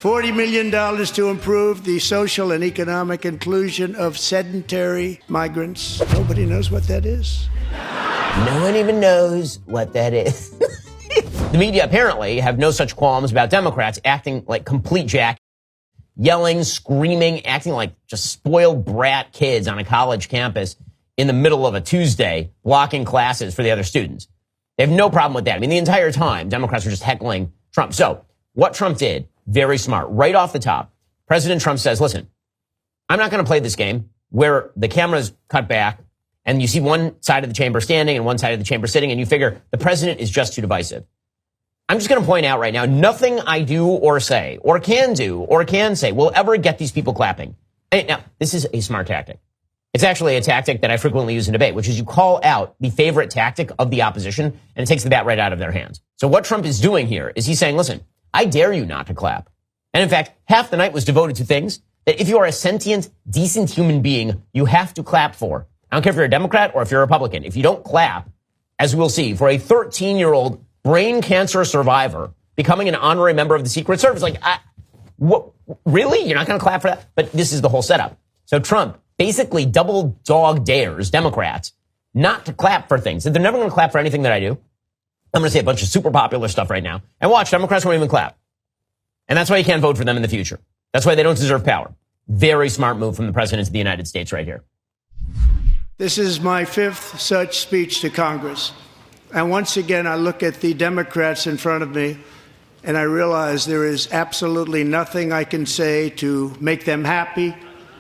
$40 million to improve the social and economic inclusion of sedentary migrants. Nobody knows what that is. No one even knows what that is. The media apparently have no such qualms about Democrats acting like complete jack, yelling, screaming, acting like just spoiled brat kids on a college campus in the middle of a Tuesday, blocking classes for the other students. They have no problem with that. I mean, the entire time, Democrats are just heckling Trump. So what Trump did, very smart. Right off the top, President Trump says, listen, I'm not going to play this game where the camera's cut back and you see one side of the chamber standing and one side of the chamber sitting and you figure the president is just too divisive. I'm just going to point out right now, nothing I do or say or can say will ever get these people clapping. Now, this is a smart tactic. It's actually a tactic that I frequently use in debate, which is you call out the favorite tactic of the opposition and it takes the bat right out of their hands. So what Trump is doing here is he's saying, listen, I dare you not to clap. And in fact, half the night was devoted to things that if you are a sentient, decent human being, you have to clap for. I don't care if you're a Democrat or if you're a Republican. If you don't clap, as we'll see, for a 13-year-old brain cancer survivor becoming an honorary member of the Secret Service, like, what? Really? You're not going to clap for that? But this is the whole setup. So Trump basically double dog dares Democrats not to clap for things. That they're never going to clap for anything that I do. I'm going to say a bunch of super popular stuff right now. And watch, Democrats won't even clap. And that's why you can't vote for them in the future. That's why they don't deserve power. Very smart move from the President of the United States right here. This is my fifth such speech to Congress. And once again, I look at the Democrats in front of me, and I realize there is absolutely nothing I can say to make them happy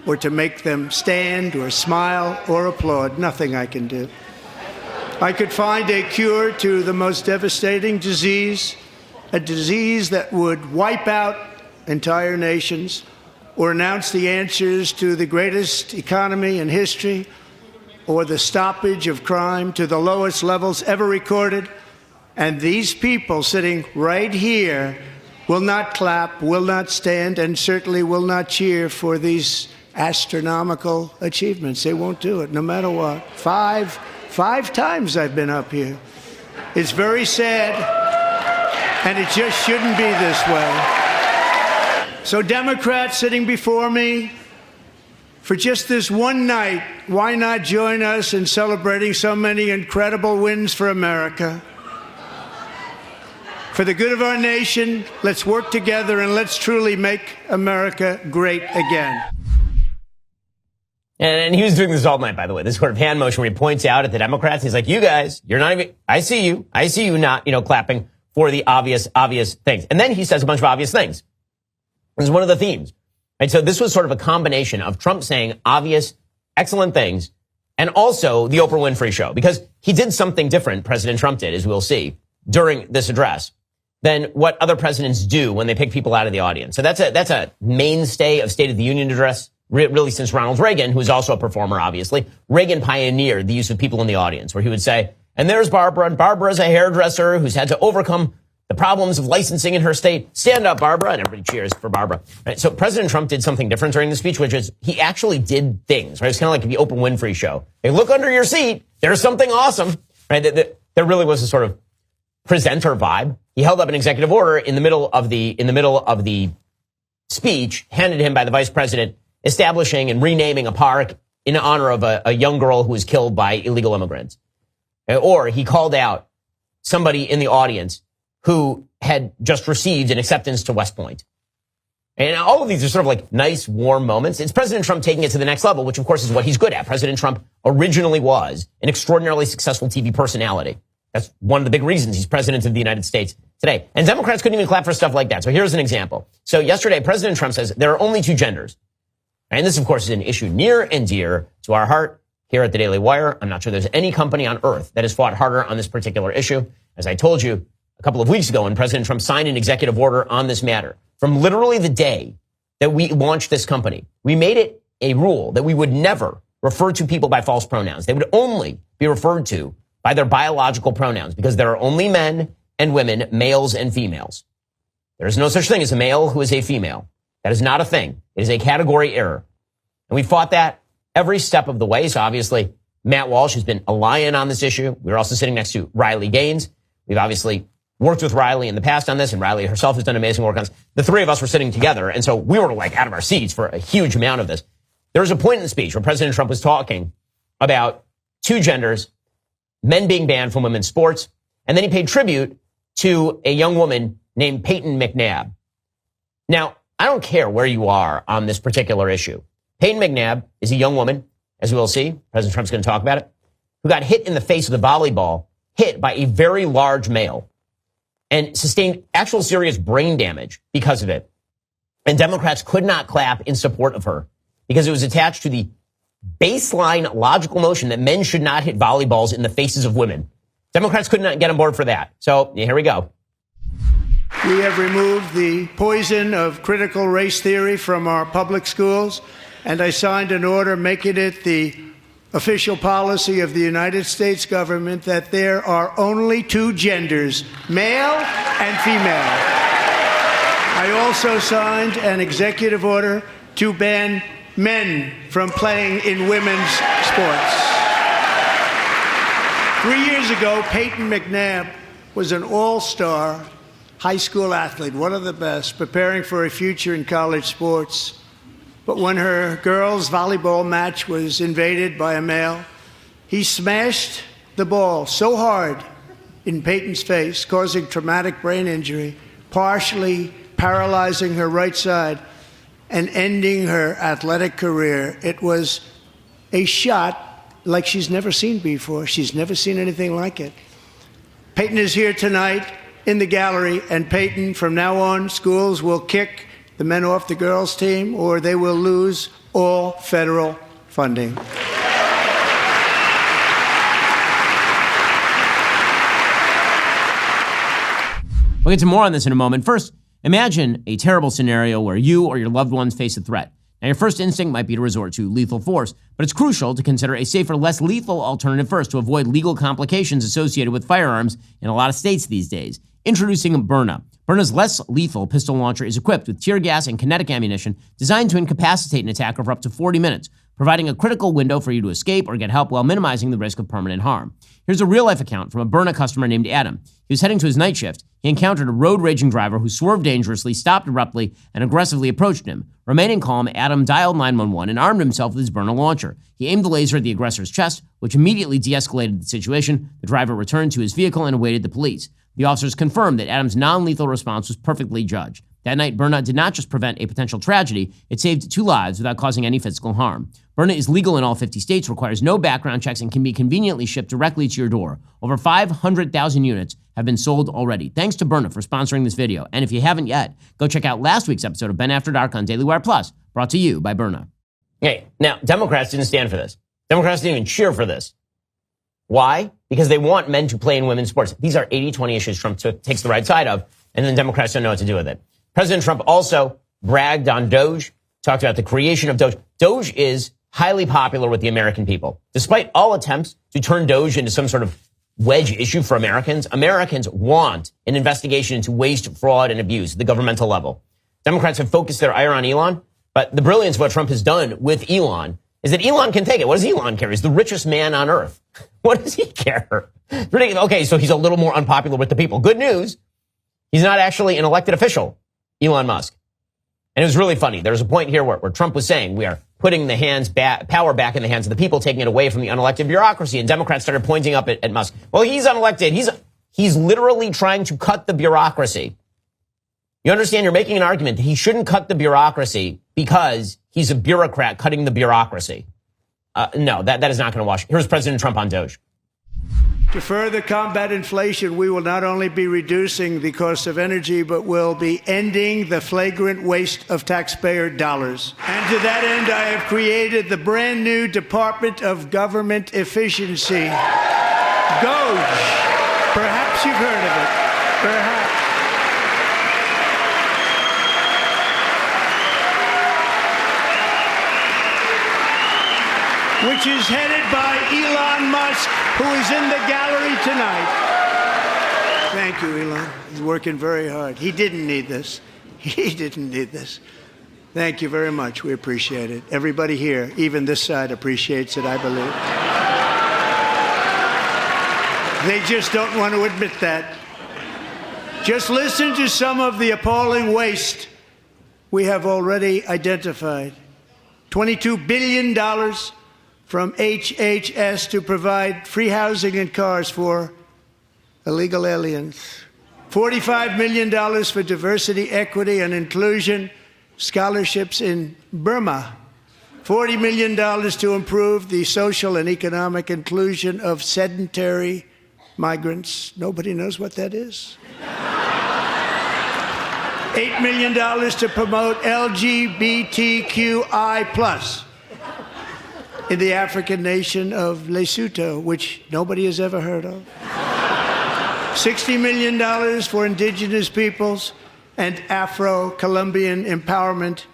or to make them stand or smile or applaud. Nothing I can do. I could find a cure to the most devastating disease, a disease that would wipe out entire nations, or announce the answers to the greatest economy in history, or the stoppage of crime to the lowest levels ever recorded. And these people sitting right here will not clap, will not stand, and certainly will not cheer for these astronomical achievements. They won't do it, no matter what. Five times I've been up here. It's very sad, and it just shouldn't be this way. So Democrats sitting before me, for just this one night, why not join us in celebrating so many incredible wins for America? For the good of our nation, let's work together and let's truly make America great again. And he was doing this all night, by the way, this sort of hand motion where he points out at the Democrats. He's like, you guys, you're not even, I see you not, clapping for the obvious things. And then he says a bunch of obvious things. This is one of the themes. Right? So this was sort of a combination of Trump saying obvious, excellent things, and also the Oprah Winfrey show, because he did something different, President Trump did, as we'll see, during this address, than what other presidents do when they pick people out of the audience. So that's a mainstay of State of the Union address, really since Ronald Reagan, who's also a performer, obviously. Reagan pioneered the use of people in the audience, where he would say, and there's Barbara, and Barbara's a hairdresser who's had to overcome the problems of licensing in her state. Stand up, Barbara. And everybody cheers for Barbara. Right? So President Trump did something different during the speech, which is he actually did things. Right? It's kind of like the Oprah Winfrey show. Hey, look under your seat. There's something awesome. Right? There really was a sort of presenter vibe. He held up an executive order in the middle of the speech handed him by the vice president, establishing and renaming a park in honor of a young girl who was killed by illegal immigrants. Or he called out somebody in the audience who had just received an acceptance to West Point. And all of these are sort of like nice, warm moments. It's President Trump taking it to the next level, which of course is what he's good at. President Trump originally was an extraordinarily successful TV personality. That's one of the big reasons he's president of the United States today. And Democrats couldn't even clap for stuff like that. So here's an example. So yesterday, President Trump says there are only two genders. And this, of course, is an issue near and dear to our heart here at the Daily Wire. I'm not sure there's any company on earth that has fought harder on this particular issue. As I told you a couple of weeks ago when President Trump signed an executive order on this matter, from literally the day that we launched this company, we made it a rule that we would never refer to people by false pronouns. They would only be referred to by their biological pronouns, because there are only men and women, males and females. There is no such thing as a male who is a female. That is not a thing. It is a category error. And we fought that every step of the way. So obviously, Matt Walsh has been a lion on this issue. We're also sitting next to Riley Gaines. We've obviously worked with Riley in the past on this, and Riley herself has done amazing work on this. The three of us were sitting together, and so we were like out of our seats for a huge amount of this. There was a point in the speech where President Trump was talking about two genders, men being banned from women's sports, and then he paid tribute to a young woman named Peyton McNabb. Now, I don't care where you are on this particular issue. Peyton McNabb is a young woman, as we'll see, President Trump's going to talk about it, who got hit in the face with a volleyball, hit by a very large male, and sustained actual serious brain damage because of it. And Democrats could not clap in support of her because it was attached to the baseline logical notion that men should not hit volleyballs in the faces of women. Democrats could not get on board for that. So here we go. We have removed the poison of critical race theory from our public schools, and I signed an order making it the official policy of the United States government that there are only two genders, male and female. I also signed an executive order to ban men from playing in women's sports. 3 years ago, Peyton McNabb was an all-star high school athlete, one of the best, preparing for a future in college sports. But when her girls' volleyball match was invaded by a male, he smashed the ball so hard in Peyton's face, causing traumatic brain injury, partially paralyzing her right side and ending her athletic career. It was a shot like she's never seen before. She's never seen anything like it. Peyton is here tonight in the gallery, and Peyton, from now on, schools will kick the men off the girls' team, or they will lose all federal funding. We'll get to more on this in a moment. First, imagine a terrible scenario where you or your loved ones face a threat. Now, your first instinct might be to resort to lethal force, but it's crucial to consider a safer, less lethal alternative first to avoid legal complications associated with firearms in a lot of states these days. Introducing Byrna. Byrna's less lethal pistol launcher is equipped with tear gas and kinetic ammunition designed to incapacitate an attacker for up to 40 minutes, providing a critical window for you to escape or get help while minimizing the risk of permanent harm. Here's a real-life account from a Byrna customer named Adam. He was heading to his night shift. He encountered a road-raging driver who swerved dangerously, stopped abruptly, and aggressively approached him. Remaining calm, Adam dialed 911 and armed himself with his Byrna launcher. He aimed the laser at the aggressor's chest, which immediately de-escalated the situation. The driver returned to his vehicle and awaited the police. The officers confirmed that Adam's non-lethal response was perfectly judged. That night, Byrna did not just prevent a potential tragedy, it saved 2 lives without causing any physical harm. Byrna is legal in all 50 states, requires no background checks, and can be conveniently shipped directly to your door. Over 500,000 units have been sold already. Thanks to Byrna for sponsoring this video. And if you haven't yet, go check out last week's episode of Ben After Dark on Daily Wire Plus, brought to you by Byrna. Hey, now, Democrats didn't stand for this. Democrats didn't even cheer for this. Why? Because they want men to play in women's sports. These are 80-20 issues Trump takes the right side of, and then Democrats don't know what to do with it. President Trump also bragged on DOGE, talked about the creation of DOGE. DOGE is highly popular with the American people. Despite all attempts to turn DOGE into some sort of wedge issue for Americans, Americans want an investigation into waste, fraud, and abuse at the governmental level. Democrats have focused their ire on Elon, but the brilliance of what Trump has done with Elon is that Elon can take it. What does Elon care? He's the richest man on earth. What does he care? Okay, so he's a little more unpopular with the people. Good news, he's not actually an elected official, Elon Musk. And it was really funny. There was a point here where Trump was saying we are putting the power back in the hands of the people, taking it away from the unelected bureaucracy. And Democrats started pointing up at Musk. Well, he's unelected. He's literally trying to cut the bureaucracy. You understand? You're making an argument that he shouldn't cut the bureaucracy because he's a bureaucrat cutting the bureaucracy. No, that is not going to wash. Here's President Trump on DOGE. To further combat inflation, we will not only be reducing the cost of energy, but will be ending the flagrant waste of taxpayer dollars. And to that end, I have created the brand new Department of Government Efficiency, DOGE. Perhaps you've heard of it. Perhaps. Which is headed by Elon Musk, who is in the gallery tonight. Thank you, Elon. He's working very hard. He didn't need this. He didn't need this. Thank you very much. We appreciate it. Everybody here, even this side, appreciates it, I believe. They just don't want to admit that. Just listen to some of the appalling waste we have already identified. $22 billion from HHS to provide free housing and cars for illegal aliens. $45 million for diversity, equity, and inclusion scholarships in Burma. $40 million to improve the social and economic inclusion of sedentary migrants. Nobody knows what that is. $8 million to promote LGBTQI+ in the African nation of Lesotho, which nobody has ever heard of. $60 million for indigenous peoples and Afro-Colombian empowerment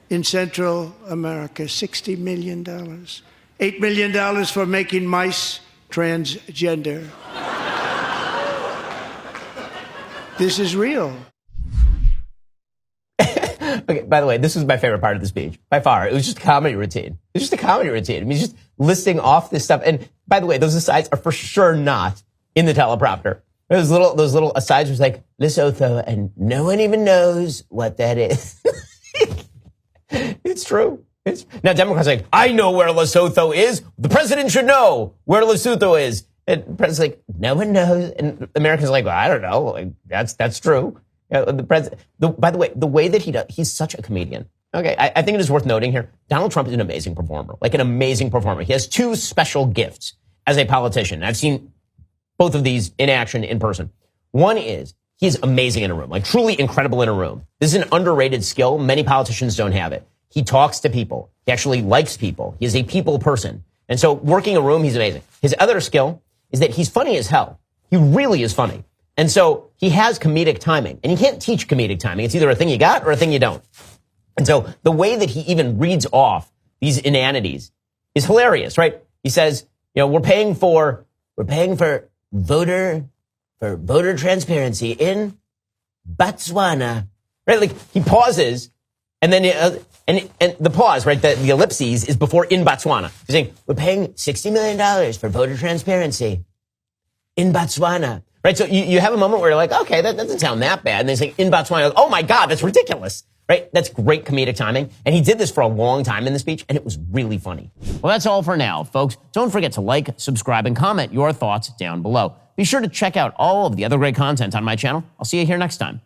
in Central America. $60 million. $8 million for making mice transgender. This is real. Okay, by the way, this was my favorite part of the speech. By far. It was just a comedy routine. It was just a comedy routine. I mean, he's just listing off this stuff. And by the way, those asides are for sure not in the teleprompter. Those little asides was like, Lesotho, and no one even knows what that is. It's true. Now, Democrats are like, I know where Lesotho is. The president should know where Lesotho is. And the president's like, no one knows. And Americans are like, well, I don't know. Like, that's true. The president. By the way, the way that he does, he's such a comedian. Okay, I think it is worth noting here. Donald Trump is an amazing performer, like an amazing performer. He has two special gifts as a politician. I've seen both of these in action in person. One is he's amazing in a room, like truly incredible in a room. This is an underrated skill. Many politicians don't have it. He talks to people. He actually likes people. He is a people person. And so working a room, he's amazing. His other skill is that he's funny as hell. He really is funny. And so he has comedic timing. And you can't teach comedic timing. It's either a thing you got or a thing you don't. And so the way that he even reads off these inanities is hilarious, right? He says, you know, we're paying for voter transparency in Botswana, right? Like he pauses and then, and the pause, right? The ellipses is before in Botswana. He's saying, we're paying $60 million for voter transparency in Botswana. Right, so you have a moment where you're like, okay, that doesn't sound that bad. And they say, in Botswana, like, oh my God, that's ridiculous. Right? That's great comedic timing. And he did this for a long time in the speech, and it was really funny. Well, that's all for now, folks. Don't forget to like, subscribe, and comment your thoughts down below. Be sure to check out all of the other great content on my channel. I'll see you here next time.